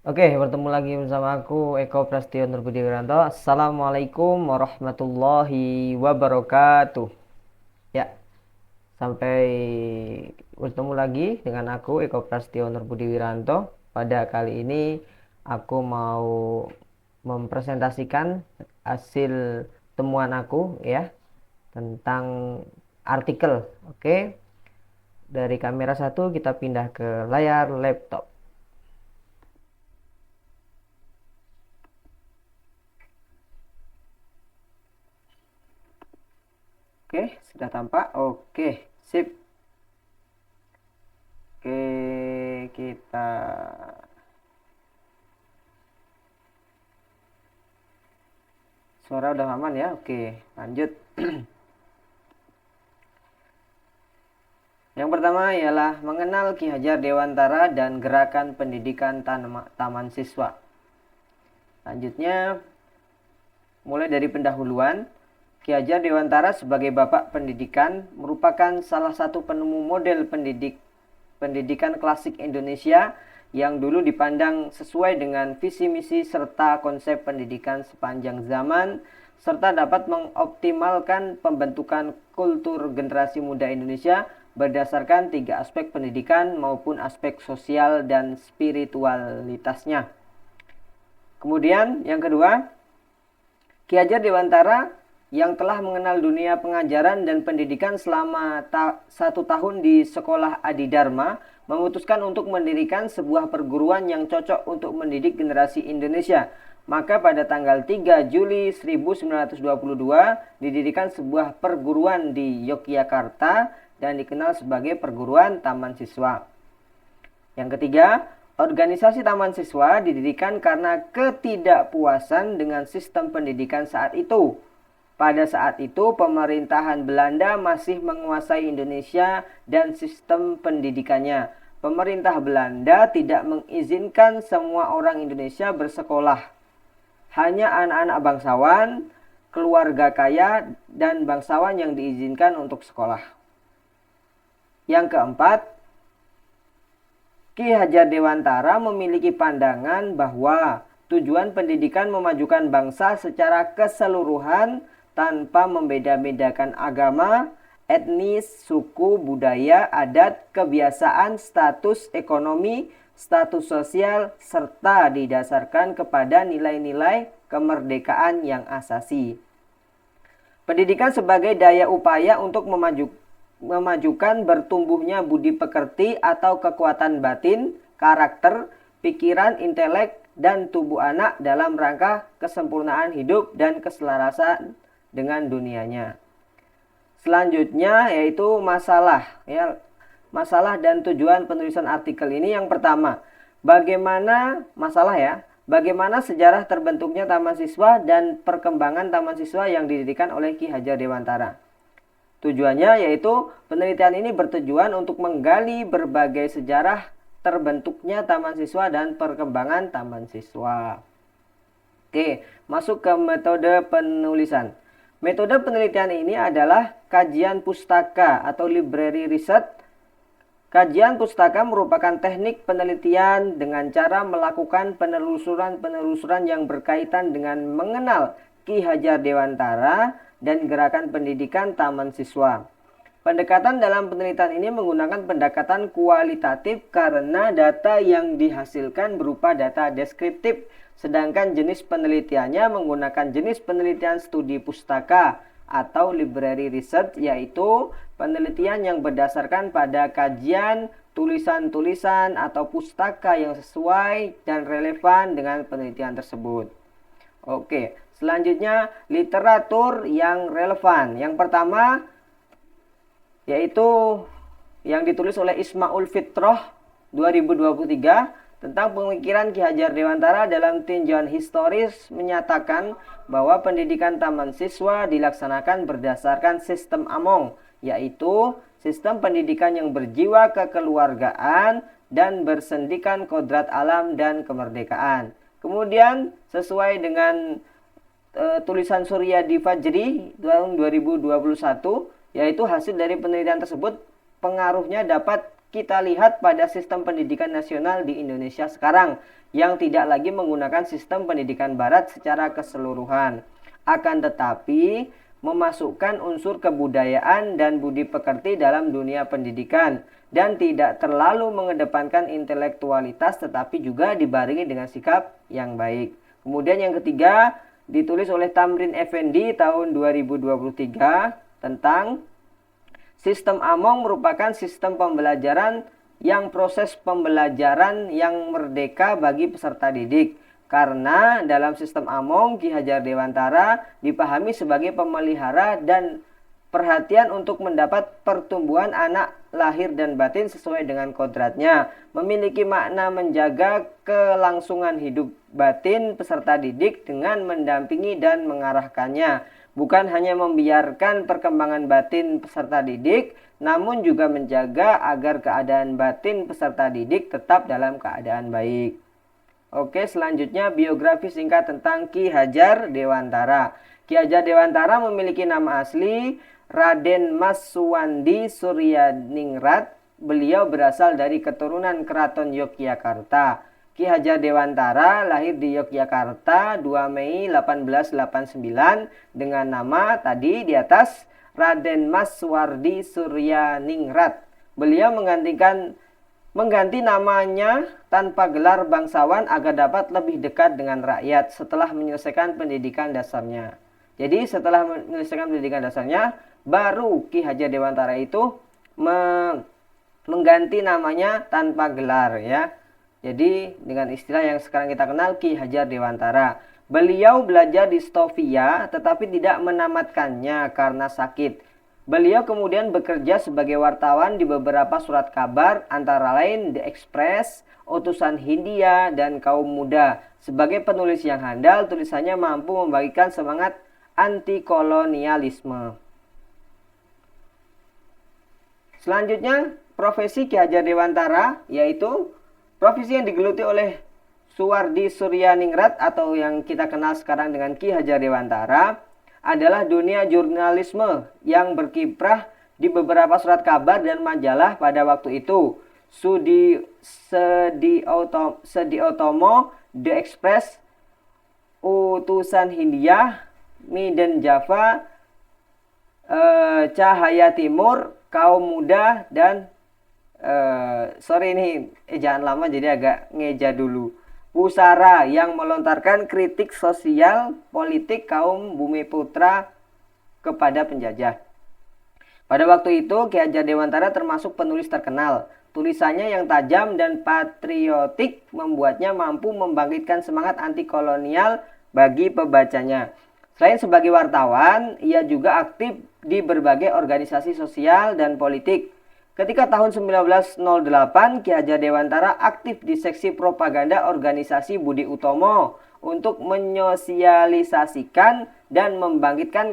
Oke, bertemu lagi bersama aku Eko Prastio Nurbudi Wiranto. Assalamualaikum warahmatullahi wabarakatuh. Ya, sampai bertemu lagi dengan aku Eko Prastio Nurbudi Wiranto. Pada kali ini aku mau mempresentasikan hasil temuan aku ya tentang artikel. Oke, dari kamera satu kita pindah ke layar laptop. Oke, sudah tampak. Oke, sip. Oke, kita suara udah aman ya. Oke, lanjut. Yang pertama ialah mengenal Ki Hajar Dewantara dan gerakan pendidikan Taman Siswa. Selanjutnya, mulai dari pendahuluan, Ki Hajar Dewantara sebagai Bapak Pendidikan merupakan salah satu penemu model pendidikan klasik Indonesia yang dulu dipandang sesuai dengan visi misi serta konsep pendidikan sepanjang zaman, serta dapat mengoptimalkan pembentukan kultur generasi muda Indonesia berdasarkan 3 aspek pendidikan maupun aspek sosial dan spiritualitasnya. Kemudian yang kedua, Ki Hajar Dewantara yang telah mengenal dunia pengajaran dan pendidikan selama 1 tahun di sekolah Adi Dharma, memutuskan untuk mendirikan sebuah perguruan yang cocok untuk mendidik generasi Indonesia. Maka pada tanggal 3 Juli 1922 didirikan sebuah perguruan di Yogyakarta dan dikenal sebagai Perguruan Taman Siswa. Yang ketiga, organisasi Taman Siswa didirikan karena ketidakpuasan dengan sistem pendidikan saat itu. Pada saat itu, pemerintahan Belanda masih menguasai Indonesia dan sistem pendidikannya. Pemerintah Belanda tidak mengizinkan semua orang Indonesia bersekolah. Hanya anak-anak bangsawan, keluarga kaya, dan bangsawan yang diizinkan untuk sekolah. Yang keempat, Ki Hajar Dewantara memiliki pandangan bahwa tujuan pendidikan memajukan bangsa secara keseluruhan tanpa membeda-bedakan agama, etnis, suku, budaya, adat, kebiasaan, status ekonomi, status sosial, serta didasarkan kepada nilai-nilai kemerdekaan yang asasi. Pendidikan sebagai daya upaya untuk memajukan bertumbuhnya budi pekerti atau kekuatan batin, karakter, pikiran, intelek, dan tubuh anak dalam rangka kesempurnaan hidup dan keselarasan dengan dunianya. Selanjutnya yaitu masalah dan tujuan penulisan artikel ini. Yang pertama, bagaimana sejarah terbentuknya Taman Siswa dan perkembangan Taman Siswa yang didirikan oleh Ki Hajar Dewantara. Tujuannya yaitu penelitian ini bertujuan untuk menggali berbagai sejarah terbentuknya Taman Siswa dan perkembangan Taman Siswa. Oke, masuk ke metode penulisan. Metode penelitian ini adalah kajian pustaka atau library research. Kajian pustaka merupakan teknik penelitian dengan cara melakukan penelusuran yang berkaitan dengan mengenal Ki Hajar Dewantara dan gerakan pendidikan Taman Siswa. Pendekatan dalam penelitian ini menggunakan pendekatan kualitatif karena data yang dihasilkan berupa data deskriptif, sedangkan jenis penelitiannya menggunakan jenis penelitian studi pustaka atau library research, yaitu penelitian yang berdasarkan pada kajian, tulisan-tulisan atau pustaka yang sesuai dan relevan dengan penelitian tersebut. Oke, selanjutnya literatur yang relevan. Yang pertama yaitu yang ditulis oleh Ismaul Fitroh 2023 tentang pemikiran Ki Hajar Dewantara dalam tinjauan historis, menyatakan bahwa pendidikan Taman Siswa dilaksanakan berdasarkan sistem Among, yaitu sistem pendidikan yang berjiwa kekeluargaan dan bersendikan kodrat alam dan kemerdekaan. Kemudian sesuai dengan tulisan Surya di Fajri tahun 2021, yaitu hasil dari penelitian tersebut pengaruhnya dapat kita lihat pada sistem pendidikan nasional di Indonesia sekarang yang tidak lagi menggunakan sistem pendidikan barat secara keseluruhan. Akan tetapi memasukkan unsur kebudayaan dan budi pekerti dalam dunia pendidikan dan tidak terlalu mengedepankan intelektualitas tetapi juga dibarengi dengan sikap yang baik. Kemudian yang ketiga ditulis oleh Tamrin Effendi tahun 2023 tentang sistem Among merupakan sistem pembelajaran yang proses pembelajaran yang merdeka bagi peserta didik. Karena dalam sistem Among, Ki Hajar Dewantara dipahami sebagai pemelihara dan perhatian untuk mendapat pertumbuhan anak lahir dan batin sesuai dengan kodratnya. Memiliki makna menjaga kelangsungan hidup batin peserta didik dengan mendampingi dan mengarahkannya. Bukan hanya membiarkan perkembangan batin peserta didik, namun juga menjaga agar keadaan batin peserta didik tetap dalam keadaan baik. Oke, selanjutnya biografi singkat tentang Ki Hajar Dewantara. Ki Hajar Dewantara memiliki nama asli Raden Mas Suwandi Suryaningrat. Beliau berasal dari keturunan Keraton Yogyakarta. Ki Hajar Dewantara lahir di Yogyakarta 2 Mei 1889 dengan nama tadi di atas Raden Mas Suwardi Suryaningrat. Beliau mengganti namanya tanpa gelar bangsawan agar dapat lebih dekat dengan rakyat setelah menyelesaikan pendidikan dasarnya. Jadi setelah menyelesaikan pendidikan dasarnya, baru Ki Hajar Dewantara itu mengganti namanya tanpa gelar ya. Jadi dengan istilah yang sekarang kita kenal Ki Hajar Dewantara. Beliau belajar di Stovia tetapi tidak menamatkannya karena sakit. Beliau kemudian bekerja sebagai wartawan di beberapa surat kabar antara lain The Express, Utusan Hindia, dan Kaum Muda. Sebagai penulis yang handal, tulisannya mampu membagikan semangat anti-kolonialisme. Selanjutnya, profesi Ki Hajar Dewantara yaitu profesi yang digeluti oleh Suwardi Suryaningrat atau yang kita kenal sekarang dengan Ki Hajar Dewantara adalah dunia jurnalisme yang berkiprah di beberapa surat kabar dan majalah pada waktu itu. Sediotomo, The Express, Utusan Hindia, Midden Java, Cahaya Timur, Kaum Muda, dan sorry ini ejaan lama jadi agak ngeja dulu. Pusara yang melontarkan kritik sosial politik kaum Bumiputra kepada penjajah. Pada waktu itu Ki Hajar Dewantara termasuk penulis terkenal. Tulisannya yang tajam dan patriotik membuatnya mampu membangkitkan semangat anti kolonial bagi pembacanya. Selain sebagai wartawan, ia juga aktif di berbagai organisasi sosial dan politik. Ketika tahun 1908, Ki Hajar Dewantara aktif di seksi propaganda organisasi Budi Utomo untuk menyosialisasikan dan membangkitkan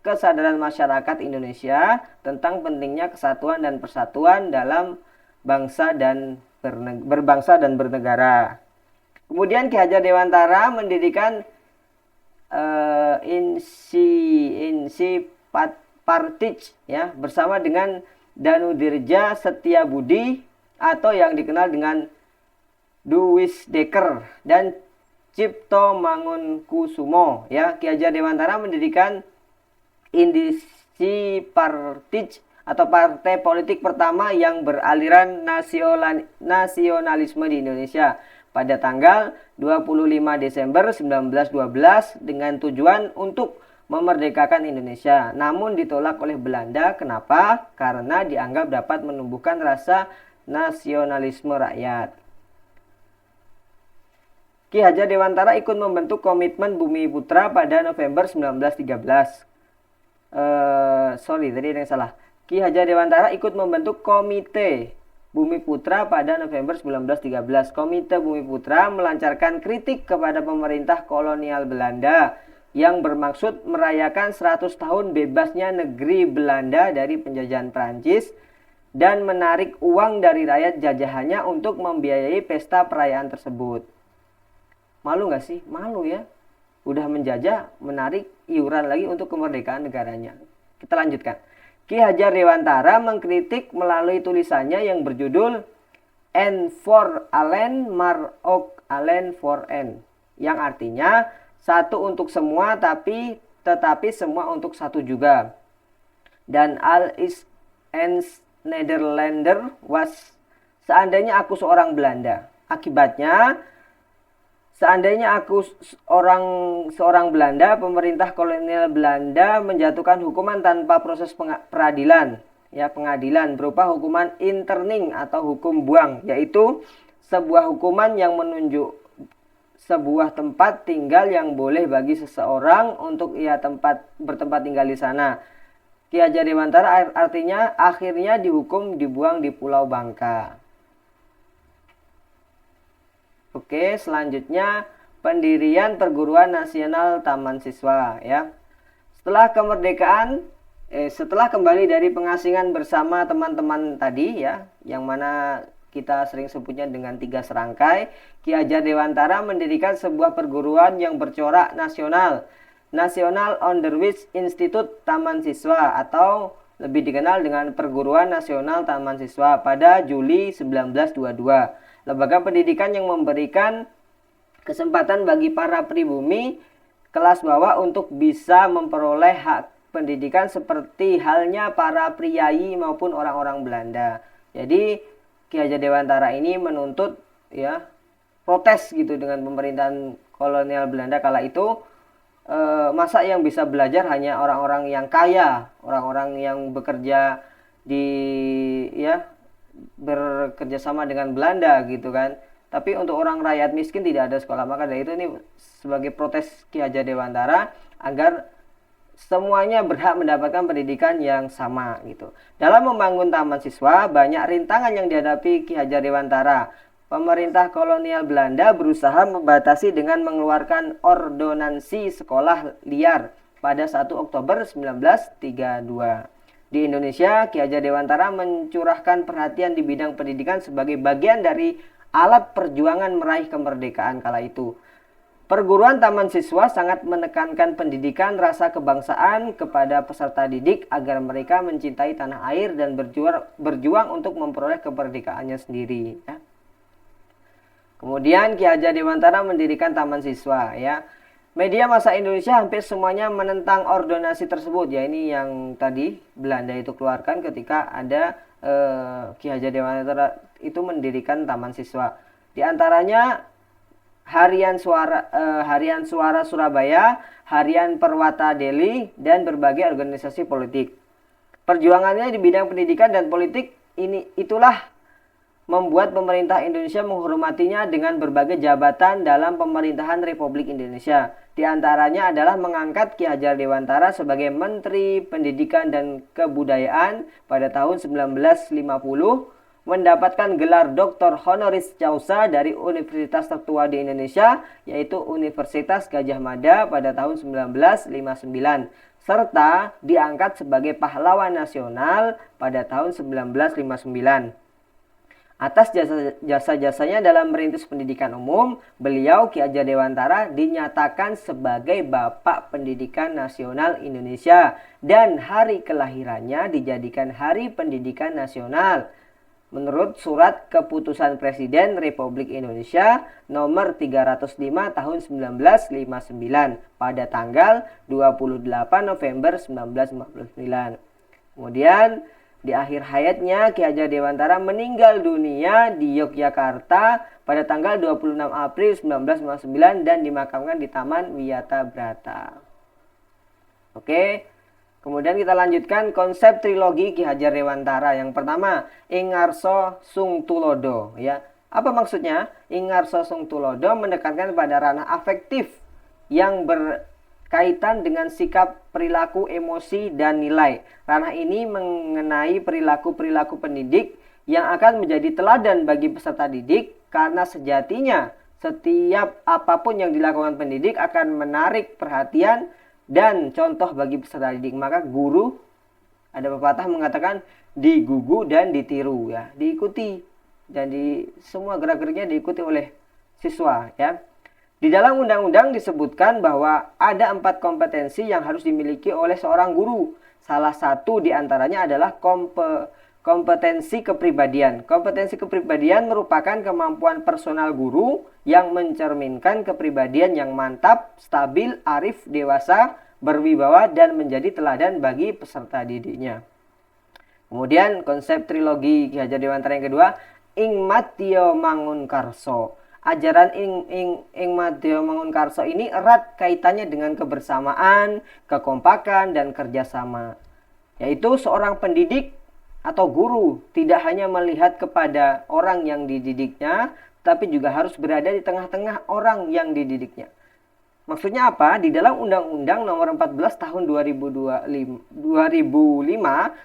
kesadaran masyarakat Indonesia tentang pentingnya kesatuan dan persatuan dalam bangsa dan berbangsa dan bernegara. Kemudian Ki Hajar Dewantara mendirikan Insi Partij ya bersama dengan Danudirja Setiabudi atau yang dikenal dengan Duwisdeker dan Cipto Mangunkusumo ya. Ki Hajar Dewantara mendirikan Insi Partij atau partai politik pertama yang beraliran nasionalisme di Indonesia pada tanggal 25 Desember 1912 dengan tujuan untuk memerdekakan Indonesia. Namun ditolak oleh Belanda. Kenapa? Karena dianggap dapat menumbuhkan rasa nasionalisme rakyat. Ki Hajar Dewantara ikut membentuk Komitmen Bumiputra pada November 1913. Tadi ada yang salah. Ki Hajar Dewantara ikut membentuk Komite Bumiputra pada November 1913. Komite Bumiputra melancarkan kritik kepada pemerintah kolonial Belanda yang bermaksud merayakan 100 tahun bebasnya negeri Belanda dari penjajahan Prancis dan menarik uang dari rakyat jajahannya untuk membiayai pesta perayaan tersebut. Malu gak sih? Malu ya. Udah menjajah, menarik iuran lagi untuk kemerdekaan negaranya. Kita lanjutkan. Ki Hajar Dewantara mengkritik melalui tulisannya yang berjudul N for Allen, Marok Allen for N, yang artinya satu untuk semua tetapi semua untuk satu juga. Dan Al is en Nederlander was, seandainya aku seorang Belanda. Akibatnya, seandainya aku seorang Belanda, pemerintah kolonial Belanda menjatuhkan hukuman tanpa proses pengadilan berupa hukuman interning atau hukum buang, yaitu sebuah hukuman yang menunjuk sebuah tempat tinggal yang boleh bagi seseorang untuk bertempat tinggal di sana. Ki Hajar Dewantara artinya akhirnya dihukum dibuang di Pulau Bangka. Oke, selanjutnya pendirian Perguruan Nasional Taman Siswa ya. Setelah kembali dari pengasingan bersama teman-teman tadi ya, yang mana kita sering sebutnya dengan 3 serangkai, Ki Hajar Dewantara mendirikan sebuah perguruan yang bercorak nasional, National Onderwijs Instituut Taman Siswa, atau lebih dikenal dengan Perguruan Nasional Taman Siswa, pada Juli 1922. Lembaga pendidikan yang memberikan kesempatan bagi para pribumi kelas bawah untuk bisa memperoleh hak pendidikan seperti halnya para priai maupun orang-orang Belanda. Jadi Ki Hajar Dewantara ini menuntut ya, protes gitu dengan pemerintahan kolonial Belanda kala itu. Masa yang bisa belajar hanya orang-orang yang kaya, orang-orang yang bekerja bekerja sama dengan Belanda gitu kan. Tapi untuk orang rakyat miskin tidak ada sekolah. Maka dari itu ini sebagai protes Ki Hajar Dewantara agar semuanya berhak mendapatkan pendidikan yang sama gitu. Dalam membangun taman siswa, banyak rintangan yang dihadapi Ki Hajar Dewantara. Pemerintah kolonial Belanda berusaha membatasi dengan mengeluarkan ordonansi sekolah liar pada 1 Oktober 1932. Di Indonesia, Ki Hajar Dewantara mencurahkan perhatian di bidang pendidikan sebagai bagian dari alat perjuangan meraih kemerdekaan kala itu. Perguruan Taman Siswa sangat menekankan pendidikan rasa kebangsaan kepada peserta didik agar mereka mencintai tanah air dan berjuang untuk memperoleh kemerdekaannya sendiri. Ya. Kemudian Ki Hajar Dewantara mendirikan Taman Siswa. Ya. Media massa Indonesia hampir semuanya menentang ordonansi tersebut. Ya, ini yang tadi Belanda itu keluarkan ketika ada Ki Hajar Dewantara itu mendirikan Taman Siswa. Di antaranya Harian Suara Surabaya, Harian Perwata Delhi, dan berbagai organisasi politik. Perjuangannya di bidang pendidikan dan politik itulah membuat pemerintah Indonesia menghormatinya dengan berbagai jabatan dalam pemerintahan Republik Indonesia. Di antaranya adalah mengangkat Ki Hajar Dewantara sebagai Menteri Pendidikan dan Kebudayaan pada tahun 1950, mendapatkan gelar Doktor Honoris Causa dari Universitas tertua di Indonesia, yaitu Universitas Gadjah Mada pada tahun 1959, serta diangkat sebagai pahlawan nasional pada tahun 1959. Atas jasa-jasanya dalam merintis pendidikan umum, beliau Ki Hajar Dewantara dinyatakan sebagai Bapak Pendidikan Nasional Indonesia dan hari kelahirannya dijadikan Hari Pendidikan Nasional. Menurut Surat Keputusan Presiden Republik Indonesia nomor 305 tahun 1959 pada tanggal 28 November 1959. Kemudian di akhir hayatnya Ki Hajar Dewantara meninggal dunia di Yogyakarta pada tanggal 26 April 1959 dan dimakamkan di Taman Wiyata Brata. Oke. Kemudian kita lanjutkan konsep trilogi Ki Hajar Dewantara. Yang pertama, Ingarso Sung Tulodo. Ya, apa maksudnya? Ingarso Sung Tulodo menekankan pada ranah afektif yang berkaitan dengan sikap, perilaku, emosi, dan nilai. Ranah ini mengenai perilaku-perilaku pendidik yang akan menjadi teladan bagi peserta didik, karena sejatinya setiap apapun yang dilakukan pendidik akan menarik perhatian dan contoh bagi peserta didik. Maka guru, ada pepatah mengatakan, digugu dan ditiru, ya, diikuti, dan semua gerak-geriknya diikuti oleh siswa. Ya. Di dalam undang-undang disebutkan bahwa ada 4 kompetensi yang harus dimiliki oleh seorang guru. salah satu di antaranya adalah kompetensi kepribadian. Kompetensi kepribadian merupakan kemampuan personal guru yang mencerminkan kepribadian yang mantap, stabil, arif, dewasa, berwibawa, dan menjadi teladan bagi peserta didiknya. Kemudian konsep trilogi Ki Hajar Dewantara yang kedua, Ing Madya Mangunkarso. Ajaran Ing Madya Mangunkarso ini erat kaitannya dengan kebersamaan, kekompakan, dan kerjasama. Yaitu seorang pendidik atau guru tidak hanya melihat kepada orang yang dididiknya, tapi juga harus berada di tengah-tengah orang yang dididiknya. Maksudnya apa? Di dalam Undang-Undang Nomor 14 Tahun 2005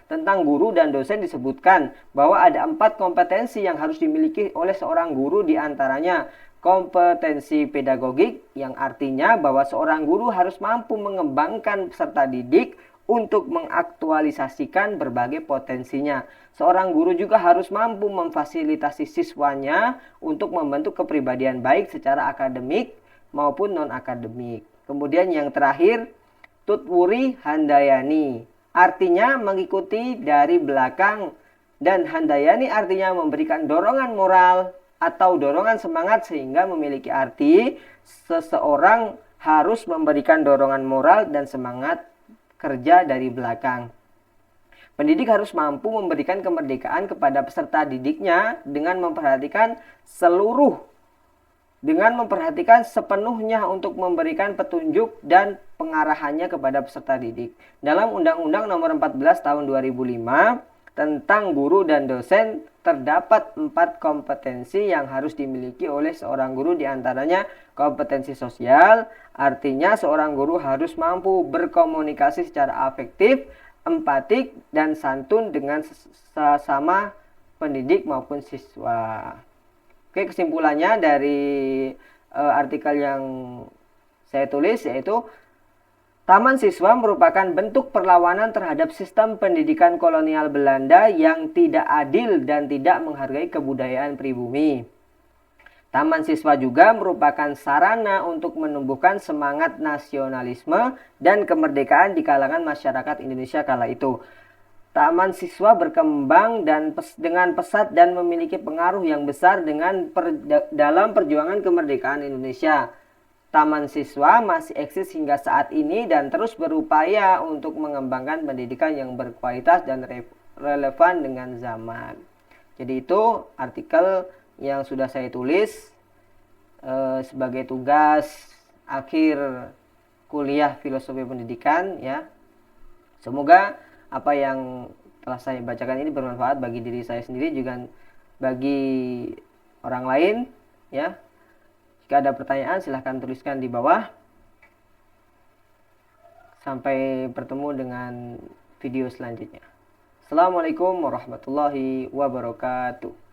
tentang guru dan dosen disebutkan bahwa ada 4 kompetensi yang harus dimiliki oleh seorang guru, diantaranya kompetensi pedagogik, yang artinya bahwa seorang guru harus mampu mengembangkan peserta didik untuk mengaktualisasikan berbagai potensinya. Seorang guru juga harus mampu memfasilitasi siswanya untuk membentuk kepribadian baik secara akademik maupun non-akademik. Kemudian yang terakhir, Tutwuri Handayani. Artinya mengikuti dari belakang, dan Handayani artinya memberikan dorongan moral atau dorongan semangat, sehingga memiliki arti seseorang harus memberikan dorongan moral dan semangat kerja dari belakang. Pendidik harus mampu memberikan kemerdekaan kepada peserta didiknya dengan memperhatikan sepenuhnya untuk memberikan petunjuk dan pengarahannya kepada peserta didik. Dalam Undang-Undang Nomor 14 Tahun 2005 tentang guru dan dosen terdapat 4 kompetensi yang harus dimiliki oleh seorang guru, diantaranya kompetensi sosial, artinya seorang guru harus mampu berkomunikasi secara afektif, empatik, dan santun dengan sesama pendidik maupun siswa. Oke, kesimpulannya dari artikel yang saya tulis yaitu Taman Siswa merupakan bentuk perlawanan terhadap sistem pendidikan kolonial Belanda yang tidak adil dan tidak menghargai kebudayaan pribumi. Taman Siswa juga merupakan sarana untuk menumbuhkan semangat nasionalisme dan kemerdekaan di kalangan masyarakat Indonesia kala itu. Taman Siswa berkembang dengan pesat dan memiliki pengaruh yang besar dalam perjuangan kemerdekaan Indonesia. Taman Siswa masih eksis hingga saat ini dan terus berupaya untuk mengembangkan pendidikan yang berkualitas dan relevan dengan zaman. Jadi itu artikel yang sudah saya tulis sebagai tugas akhir kuliah filosofi pendidikan ya. Semoga apa yang telah saya bacakan ini bermanfaat bagi diri saya sendiri juga bagi orang lain ya. Jika ada pertanyaan silahkan tuliskan di bawah. Sampai bertemu dengan video selanjutnya. Assalamualaikum warahmatullahi wabarakatuh.